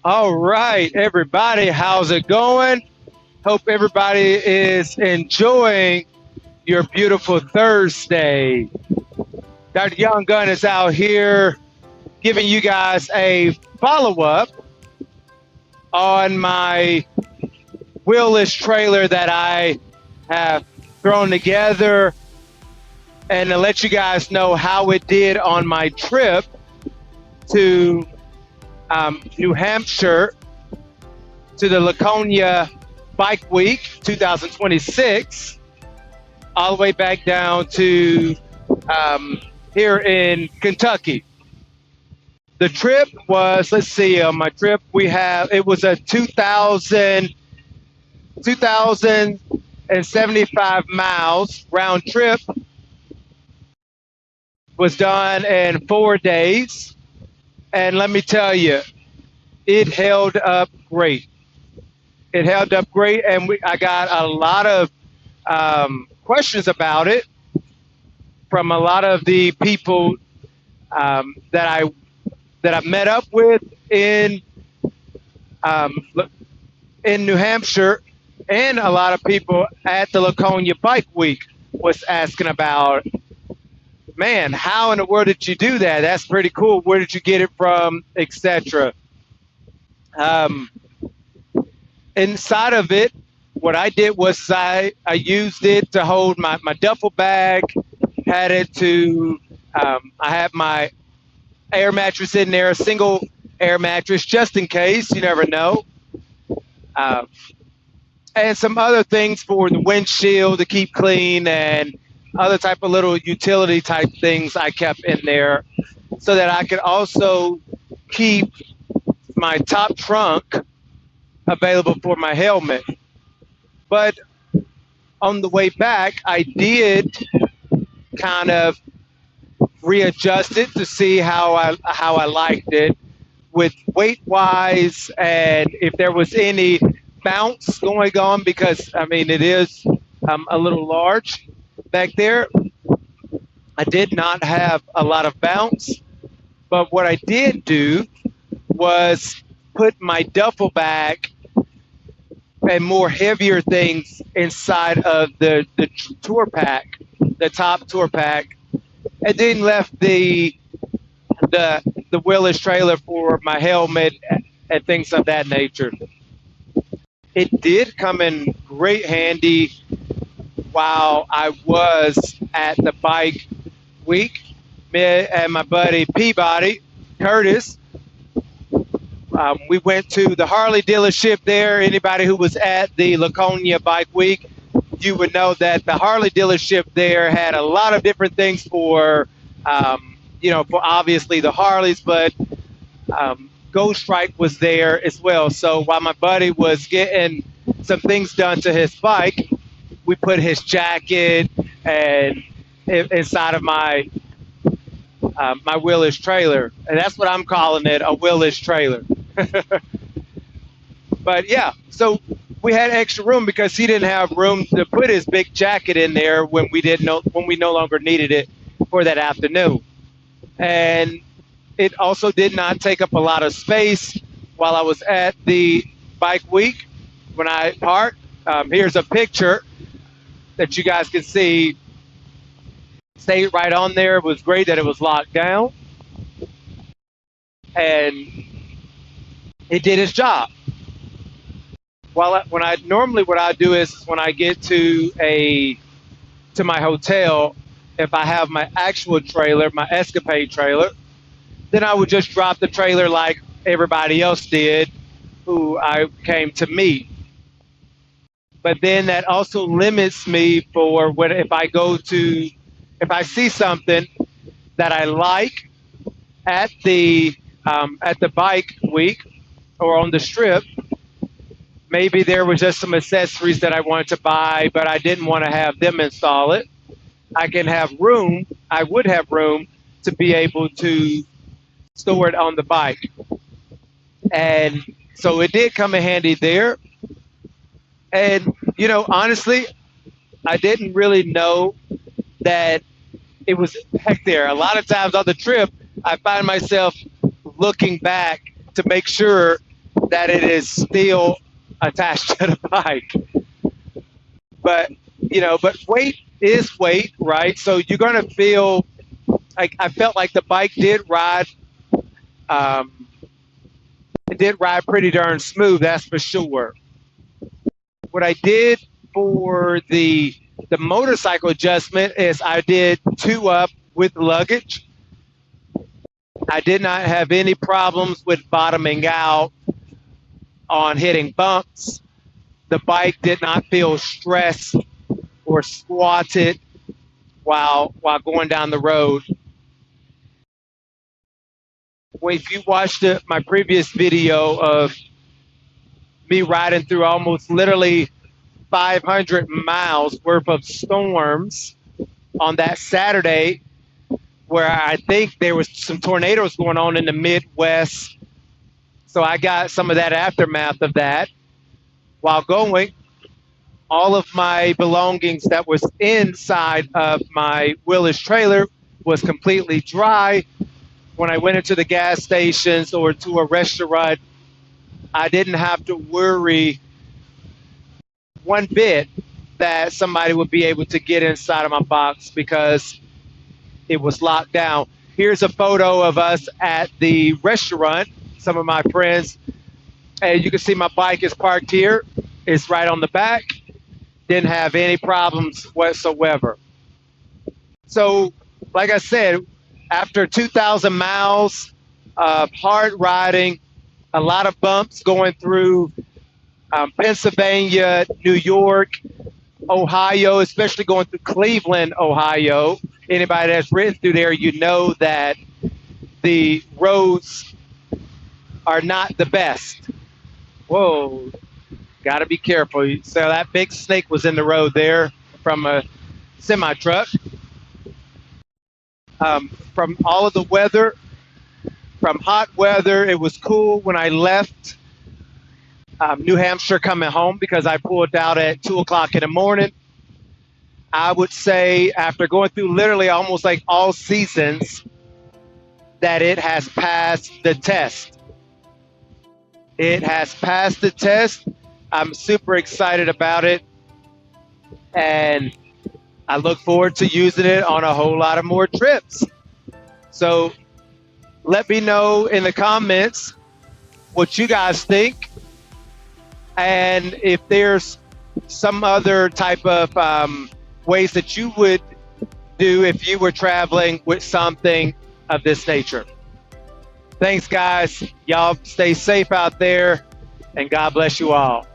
All right, everybody, how's it going? Hope everybody is enjoying your beautiful Thursday. Dr. Young Gunn is out here giving you guys a follow-up on my wheelless trailer that I have thrown together and to let you guys know how it did on my trip to New Hampshire to the Laconia Bike Week 2026, all the way back down to here in Kentucky. The trip was, let's see, on my trip it was a 2,075 miles round trip. Was done in 4 days. And let me tell you, it held up great. It held up great, and I got a lot of questions about it from a lot of the people that I met up with in New Hampshire, and a lot of people at the Laconia Bike Week was asking about, man, how in the world did you do that? That's pretty cool. Where did you get it from, etc. Inside of it, what I did was I used it to hold my duffel bag, had it to, I had my air mattress in there, a single air mattress, just in case, you never know. And some other things for the windshield to keep clean and other type of little utility type things I kept in there so that I could also keep my top trunk available for my helmet. But on the way back, I did kind of readjust it to see how I liked it with weight wise and if there was any bounce going on, because I mean it is a little large back there. I did not have a lot of bounce, but what I did do was put my duffel bag and more heavier things inside of the tour pack, the top tour pack, and then left the wheelless trailer for my helmet and things of that nature. It did come in great handy while I was at the bike week. Me and my buddy Peabody, Curtis, we went to the Harley dealership there. Anybody who was at the Laconia Bike Week, you would know that the Harley dealership there had a lot of different things for, for obviously the Harleys, but Ghost Strike was there as well. So while my buddy was getting some things done to his bike, we put his jacket and inside of my wheelless trailer, and that's what I'm calling it, a wheelless trailer. But yeah, so we had extra room because he didn't have room to put his big jacket in there when we no longer needed it for that afternoon. And it also did not take up a lot of space while I was at the bike week when I parked. Here's a picture that you guys can see. Stayed right on there. It was great that it was locked down, and it did its job. What I do is when I get to my hotel, if I have my actual trailer, my Escapade trailer, then I would just drop the trailer like everybody else did who I came to meet. But then that also limits me for if I see something that I like at the bike week or on the strip. Maybe there was just some accessories that I wanted to buy, but I didn't want to have them install it. I would have room to be able to store it on the bike. And so it did come in handy there. And, honestly, I didn't really know that it was back there. A lot of times on the trip, I find myself looking back to make sure that it is still attached to the bike. But but weight is weight, right? So you're gonna feel like I felt like the bike did ride. Um, it did ride pretty darn smooth, that's for sure. What I did for the motorcycle adjustment is I did 2-up with luggage. I did not have any problems with bottoming out on hitting bumps. The bike did not feel stressed or squatted while going down the road. Well, if you watched my previous video of me riding through almost literally 500 miles worth of storms on that Saturday, where I think there was some tornadoes going on in the Midwest. So I got some of that aftermath of that while going. All of my belongings that was inside of my Wheeless trailer was completely dry. When I went into the gas stations or to a restaurant, I didn't have to worry one bit that somebody would be able to get inside of my box because it was locked down. Here's a photo of us at the restaurant, some of my friends, and you can see my bike is parked here. It's right on the back. Didn't have any problems whatsoever. So, like I said, after 2,000 miles of hard riding, a lot of bumps going through Pennsylvania, New York, Ohio, especially going through Cleveland, Ohio. Anybody that's ridden through there, you know that the roads are not the best. Whoa, got to be careful. So that big snake was in the road there from a semi truck. From all of the weather, from hot weather, it was cool when I left New Hampshire coming home because I pulled out at 2 o'clock in the morning. I would say after going through literally almost like all seasons that it has passed the test. It has passed the test. I'm super excited about it. And I look forward to using it on a whole lot of more trips. So let me know in the comments what you guys think. And if there's some other type of ways that you would do if you were traveling with something of this nature. Thanks, guys. Y'all stay safe out there, and God bless you all.